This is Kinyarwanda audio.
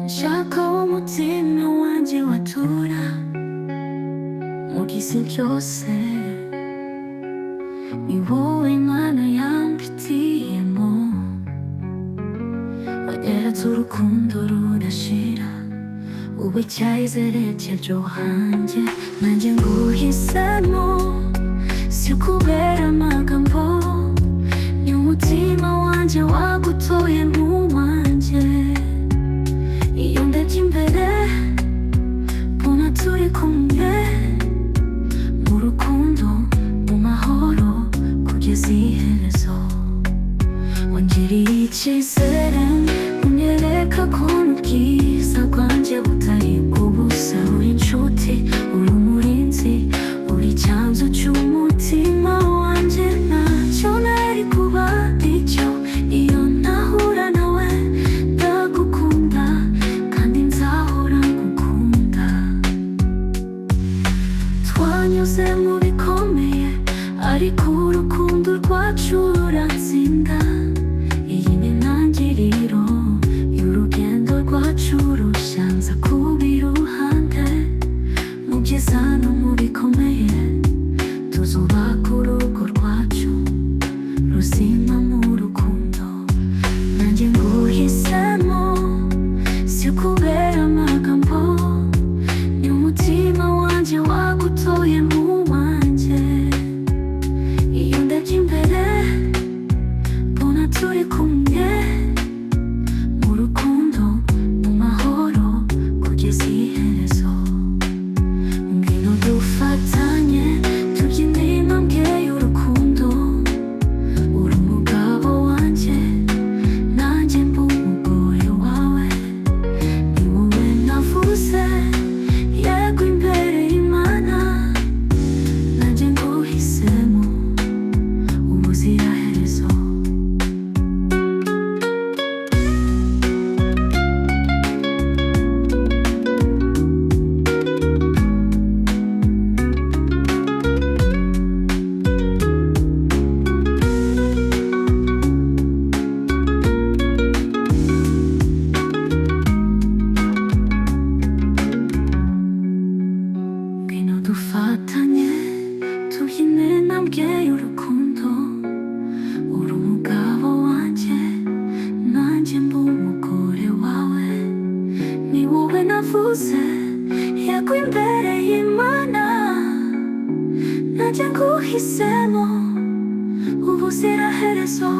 Nshaka umutima wanjye watura mu isi byose. Ni wowe Imana yambitiyemo, wageretse urukundo rudashira. Ube icyizere cy'ejo hanjye, nanjye nguhisemo. Si ukubera amagambo, ni umutima wanjye wagutoye mu wanjye. Iyo ndebye imbere mbona turi kumwe, mu rukundo, mu mahoro, kugeza iherezo. Wangiriye icyizere, unyereka ko n'ubwiza bwanjye butari bw'ubusa. Uri inshuti, uri umurinzi, uri icyanzu cy'umutima wanjye. Ntacyo nari kuba icyo iyo ntahura nawe. Ndagukunda kandi nzahora ngukunda. Twanyuze mu bikomeye, ariko urukundo rwacu ruratsinda. Iyi ni intangiriro y'urugendo rwacu rushya. Nza kuba iruhande mu byiza no mu bikomeye. Tuzubaka urugo rwacu ruzima mu rukundo, nanjye nguhisemo. Si ukubera amagambo, ni umutima wanjye wagutoye mu wanjye. Iyo ndebye imbere mbona turi kumwe, mu rukundo, mu mahoro, kugeza iherezo. Ngwino dufatanye tubyine intambwe y'urukundo. Uri umugabo wanjye, nanjye mba umugore wawe. Ni wowe navuze yego imbere y'Imana, nanjye nguhisemo ubuziraherezo. Ngwino dufatanye tubyine intambwe y'urukundo. Uri umugabo wanjye, nanjye mba umugore wawe. Ni wowe navuze yego imbere y'Imana, nanjye nguhisemo ubuziraherezo.